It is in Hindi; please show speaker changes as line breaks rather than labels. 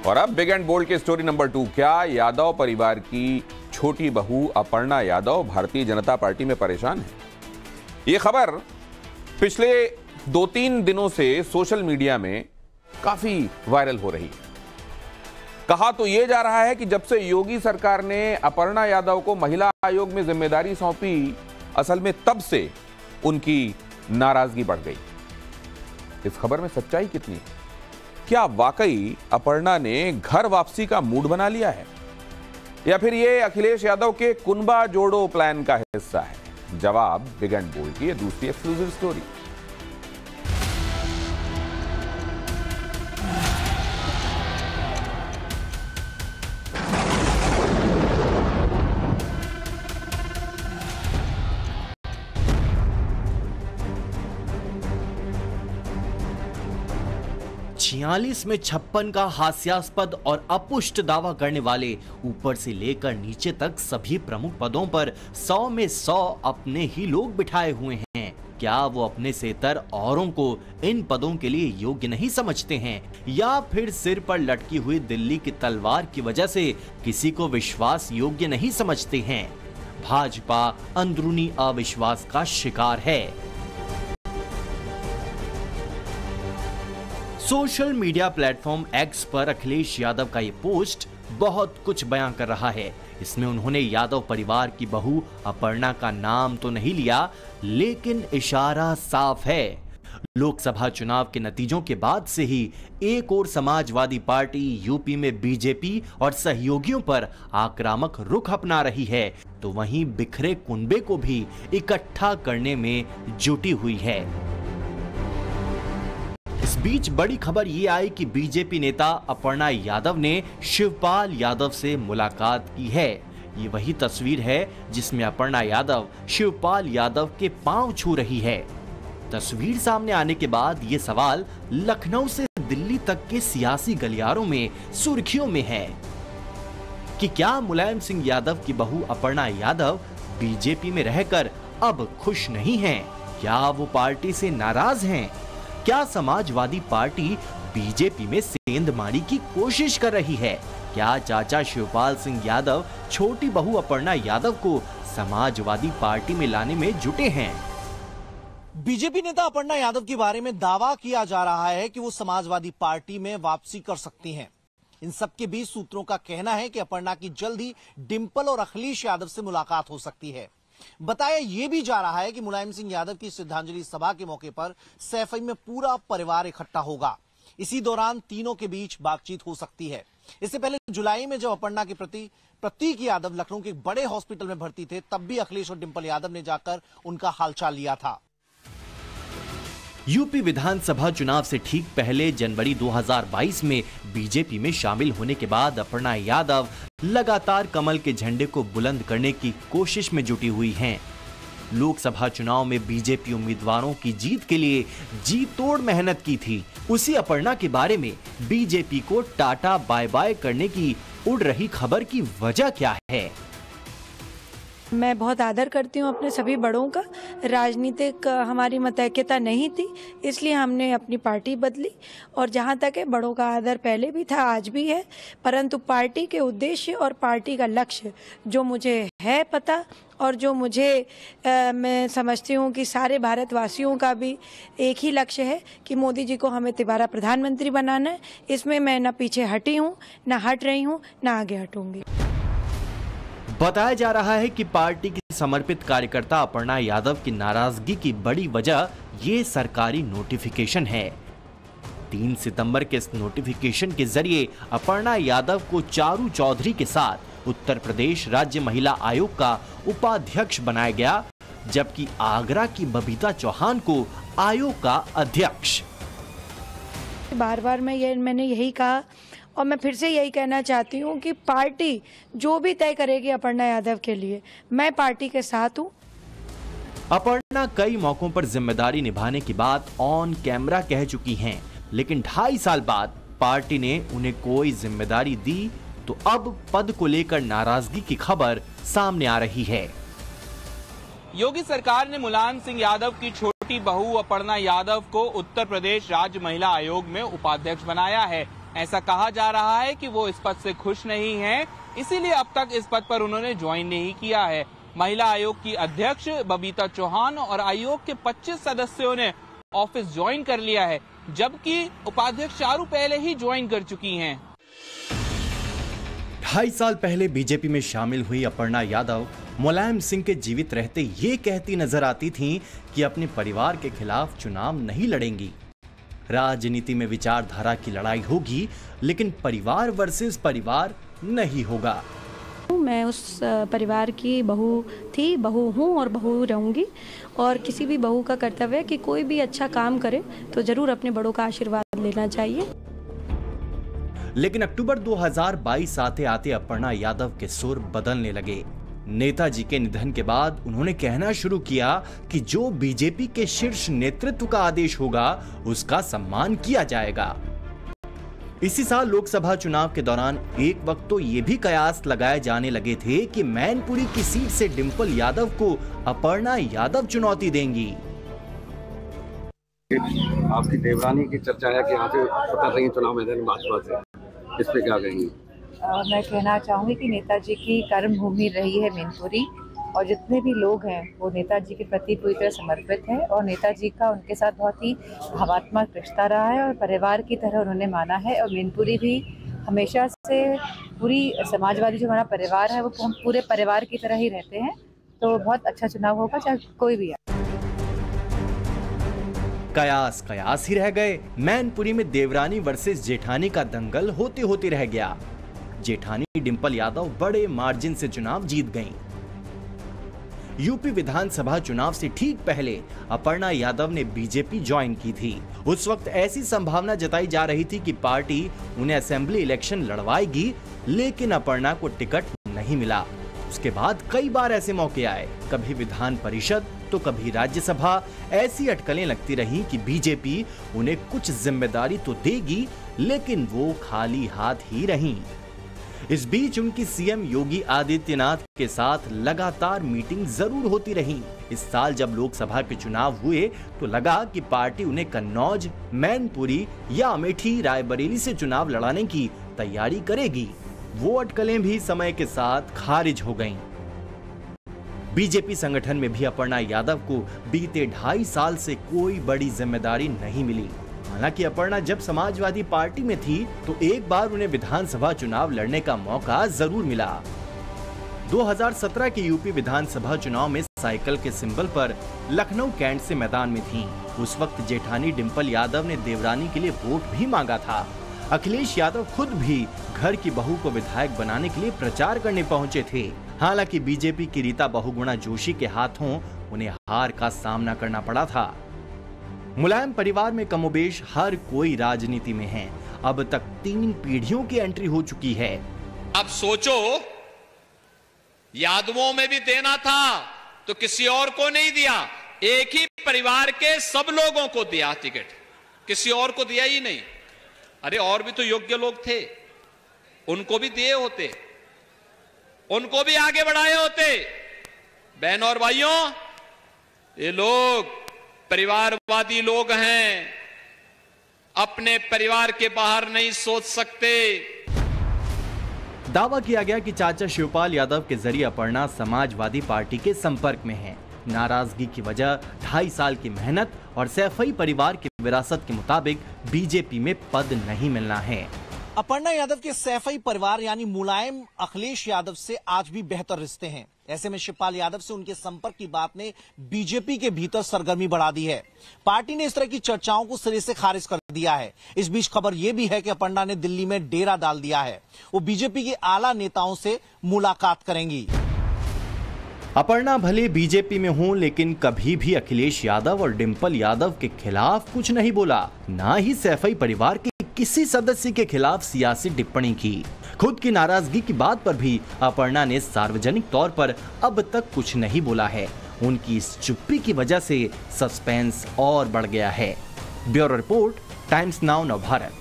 और अब बिग एंड बोल्ड के स्टोरी नंबर 2। क्या यादव परिवार की छोटी बहू अपर्णा यादव भारतीय जनता पार्टी में परेशान है? यह खबर पिछले 2-3 दिनों से सोशल मीडिया में काफी वायरल हो रही है। कहा तो यह जा रहा है कि जब से योगी सरकार ने अपर्णा यादव को महिला आयोग में जिम्मेदारी सौंपी, असल में तब से उनकी नाराजगी बढ़ गई। इस खबर में सच्चाई कितनी है? क्या वाकई अपर्णा ने घर वापसी का मूड बना लिया है, या फिर यह अखिलेश यादव के कुनबा जोड़ो प्लान का हिस्सा है? जवाब बिग एंड बोल्ड की दूसरी एक्सक्लूसिव स्टोरी।
46 में 56 का हास्यास्पद और अपुष्ट दावा करने वाले ऊपर से लेकर नीचे तक सभी प्रमुख पदों पर 100 में 100 अपने ही लोग बिठाए हुए हैं। क्या वो अपने सेतर औरों को इन पदों के लिए योग्य नहीं समझते हैं, या फिर सिर पर लटकी हुई दिल्ली की तलवार की वजह से किसी को विश्वास योग्य नहीं समझते हैं? भाजपा अंदरूनी अविश्वास का शिकार है। सोशल मीडिया प्लेटफॉर्म एक्स पर अखिलेश यादव का ये पोस्ट बहुत कुछ बयां कर रहा है। इसमें उन्होंने यादव परिवार की बहू अपर्णा का नाम तो नहीं लिया, लेकिन इशारा साफ है। लोकसभा चुनाव के नतीजों के बाद से ही एक और समाजवादी पार्टी यूपी में बीजेपी और सहयोगियों पर आक्रामक रुख अपना रही है, तो वहीं बिखरे कुनबे को भी इकट्ठा करने में जुटी हुई है। इस बीच बड़ी खबर ये आई कि बीजेपी नेता अपर्णा यादव ने शिवपाल यादव से मुलाकात की है। ये वही तस्वीर है जिसमें अपर्णा यादव शिवपाल यादव के पांव छू रही है। तस्वीर सामने आने के बाद ये सवाल लखनऊ से दिल्ली तक के सियासी गलियारों में सुर्खियों में है कि क्या मुलायम सिंह यादव की बहू अपर्णा यादव बीजेपी में रहकर अब खुश नहीं हैं? क्या वो पार्टी से नाराज हैं? क्या समाजवादी पार्टी बीजेपी में सेंधमारी की कोशिश कर रही है? क्या चाचा शिवपाल सिंह यादव छोटी बहू अपर्णा यादव को समाजवादी पार्टी में लाने में जुटे हैं?
बीजेपी नेता अपर्णा यादव के बारे में दावा किया जा रहा है कि वो समाजवादी पार्टी में वापसी कर सकती हैं। इन सबके बीच सूत्रों का कहना है कि अपर्णा की जल्द ही डिंपल और अखिलेश यादव से मुलाकात हो सकती है। बताया यह भी जा रहा है कि मुलायम सिंह यादव की श्रद्धांजलि सभा के मौके पर सैफई में पूरा परिवार इकट्ठा होगा। इसी दौरान तीनों के बीच बातचीत हो सकती है। इससे पहले जुलाई में जब अपर्णा के प्रति प्रतीक यादव लखनऊ के एक बड़े हॉस्पिटल में भर्ती थे, तब भी अखिलेश और डिंपल यादव ने जाकर उनका हालचाल लिया था।
यूपी विधानसभा चुनाव से ठीक पहले जनवरी 2022 में बीजेपी में शामिल होने के बाद अपर्णा यादव लगातार कमल के झंडे को बुलंद करने की कोशिश में जुटी हुई हैं। लोकसभा चुनाव में बीजेपी उम्मीदवारों की जीत के लिए जी तोड़ मेहनत की थी। उसी अपर्णा के बारे में बीजेपी को टाटा बाय बाय करने की उड़ रही खबर की वजह क्या है?
मैं बहुत आदर करती हूँ अपने सभी बड़ों का। राजनीतिक हमारी मतैक्यता नहीं थी, इसलिए हमने अपनी पार्टी बदली। और जहाँ तक है, बड़ों का आदर पहले भी था, आज भी है, परंतु पार्टी के उद्देश्य और पार्टी का लक्ष्य जो मुझे है पता, और जो मुझे मैं समझती हूँ कि सारे भारतवासियों का भी एक ही लक्ष्य है कि मोदी जी को हमें दोबारा प्रधानमंत्री बनाना है। इसमें मैं न पीछे हटी हूँ, न हट रही हूँ, न आगे हटूंगी।
बताया जा रहा है कि पार्टी की समर्पित कार्यकर्ता अपर्णा यादव की नाराजगी की बड़ी वजह ये सरकारी नोटिफिकेशन है। 3 सितंबर के इस नोटिफिकेशन के जरिए अपर्णा यादव को चारू चौधरी के साथ उत्तर प्रदेश राज्य महिला आयोग का उपाध्यक्ष बनाया गया, जबकि आगरा की बबीता चौहान को आयोग का अध्यक्ष।
बार बार मैंने यही कहा, और मैं फिर से यही कहना चाहती हूँ कि पार्टी जो भी तय करेगी अपर्णा यादव के लिए, मैं पार्टी के साथ हूँ।
अपर्णा कई मौकों पर जिम्मेदारी निभाने की बात ऑन कैमरा कह चुकी हैं, लेकिन 2.5 साल बाद पार्टी ने उन्हें कोई जिम्मेदारी दी, तो अब पद को लेकर नाराजगी की खबर सामने आ रही है।
योगी सरकार ने मुलायम सिंह यादव की छोटी बहू अपर्णा यादव को उत्तर प्रदेश राज्य महिला आयोग में उपाध्यक्ष बनाया है। ऐसा कहा जा रहा है कि वो इस पद से खुश नहीं हैं, इसीलिए अब तक इस पद पर उन्होंने ज्वाइन नहीं किया है। महिला आयोग की अध्यक्ष बबीता चौहान और आयोग के 25 सदस्यों ने ऑफिस ज्वाइन कर लिया है, जबकि उपाध्यक्ष चारू पहले ही ज्वाइन कर चुकी हैं।
2.5 साल पहले बीजेपी में शामिल हुई अपर्णा यादव मुलायम सिंह के जीवित रहते ये कहती नजर आती थीं कि अपने परिवार के खिलाफ चुनाव नहीं लड़ेंगी। राजनीति में विचारधारा की लड़ाई होगी, लेकिन परिवार वर्सेस परिवार नहीं होगा।
मैं उस परिवार की बहू थी, बहू हूँ और बहू रहूंगी, और किसी भी बहू का कर्तव्य है कि कोई भी अच्छा काम करे तो जरूर अपने बड़ों का आशीर्वाद लेना चाहिए।
लेकिन अक्टूबर 2022 आते आते अपर्णा यादव के सुर बदलने लगे। नेताजी के निधन के बाद उन्होंने कहना शुरू किया कि जो बीजेपी के शीर्ष नेतृत्व का आदेश होगा उसका सम्मान किया जाएगा। इसी साल लोकसभा चुनाव के दौरान एक वक्त तो ये भी कयास लगाए जाने लगे थे कि मैनपुरी की सीट से डिंपल यादव को अपर्णा यादव चुनौती देंगी।
आपकी देवरानी की चर्चा है कि यहाँ से उतर रही चुनाव मैदान भाजपा से, इस पे क्या कहेंगी?
मैं कहना चाहूँगी कि नेताजी की कर्मभूमि रही है मैनपुरी, और जितने भी लोग हैं वो नेताजी के प्रति पूरी तरह समर्पित हैं, और नेताजी का उनके साथ बहुत ही भावात्मक रिश्ता रहा है और परिवार की तरह उन्होंने माना है। और मैनपुरी भी हमेशा से पूरी समाजवादी जो हमारा परिवार है वो हम पूरे परिवार की तरह ही रहते हैं, तो बहुत अच्छा चुनाव होगा चाहे कोई भी आए।
कयास ही रह गए। मैनपुरी में देवरानी वर्सेस जेठानी का दंगल होते होते रह गया। जेठानी डिंपल यादव बड़े मार्जिन से चुनाव जीत गईं। यूपी विधानसभा चुनाव से ठीक पहले अपर्णा यादव ने बीजेपी ज्वाइन की थी। उस वक्त ऐसी संभावना जताई जा रही थी कि पार्टी उन्हें असेंबली इलेक्शन लड़वाएगी, लेकिन अपर्णा को टिकट नहीं मिला। उसके बाद कई बार ऐसे मौके आए, कभी विधान परिषद तो कभी राज्यसभा। ऐसी अटकलें लगती रही कि बीजेपी उन्हें कुछ जिम्मेदारी तो देगी, लेकिन वो खाली हाथ ही रहीं। इस बीच उनकी सीएम योगी आदित्यनाथ के साथ लगातार मीटिंग जरूर होती रही। इस साल जब लोकसभा के चुनाव हुए तो लगा कि पार्टी उन्हें कन्नौज, मैनपुरी या अमेठी, रायबरेली से चुनाव लड़ाने की तैयारी करेगी। वो अटकलें भी समय के साथ खारिज हो गईं। बीजेपी संगठन में भी अपर्णा यादव को बीते 2.5 साल से कोई बड़ी जिम्मेदारी नहीं मिली। हालांकि अपर्णा जब समाजवादी पार्टी में थी तो एक बार उन्हें विधानसभा चुनाव लड़ने का मौका जरूर मिला। 2017 के यूपी विधानसभा चुनाव में साइकिल के सिंबल पर लखनऊ कैंट से मैदान में थीं। उस वक्त जेठानी डिंपल यादव ने देवरानी के लिए वोट भी मांगा था। अखिलेश यादव खुद भी घर की बहू को विधायक बनाने के लिए प्रचार करने पहुंचे थे। हालांकि बीजेपी की रीता बहुगुणा जोशी के हाथों उन्हें हार का सामना करना पड़ा था। मुलायम परिवार में कमोबेश हर कोई राजनीति में है। अब तक 3 पीढ़ियों की एंट्री हो चुकी है।
अब सोचो, यादवों में भी देना था तो किसी और को नहीं दिया, एक ही परिवार के सब लोगों को दिया टिकट, किसी और को दिया ही नहीं। अरे और भी तो योग्य लोग थे, उनको भी दिए होते, उनको भी आगे बढ़ाए होते। बहनों और भाइयों, ये लोग परिवारवादी लोग हैं, अपने परिवार के बाहर नहीं सोच सकते।
दावा किया गया कि चाचा शिवपाल यादव के जरिए अपर्णा समाजवादी पार्टी के संपर्क में हैं। नाराजगी की वजह 2.5 साल की मेहनत और सैफई परिवार की विरासत के मुताबिक बीजेपी में पद नहीं मिलना है।
अपर्णा यादव के सैफई परिवार यानी मुलायम अखिलेश यादव से आज भी बेहतर रिश्ते हैं। ऐसे में शिवपाल यादव से उनके संपर्क की बात ने बीजेपी के भीतर सरगर्मी बढ़ा दी है। पार्टी ने इस तरह की चर्चाओं को सिरे से खारिज कर दिया है। इस बीच खबर यह भी है कि अपर्णा ने दिल्ली में डेरा डाल दिया है। वो बीजेपी के आला नेताओं से मुलाकात करेंगी।
अपर्णा भले बीजेपी में हों, लेकिन कभी भी अखिलेश यादव और डिंपल यादव के खिलाफ कुछ नहीं बोला, ना ही सैफई परिवार के किसी सदस्य के खिलाफ सियासी टिप्पणी की। खुद की नाराजगी की बात पर भी अपर्णा ने सार्वजनिक तौर पर अब तक कुछ नहीं बोला है। उनकी इस चुप्पी की वजह से सस्पेंस और बढ़ गया है। Bureau report, times now Navbharat.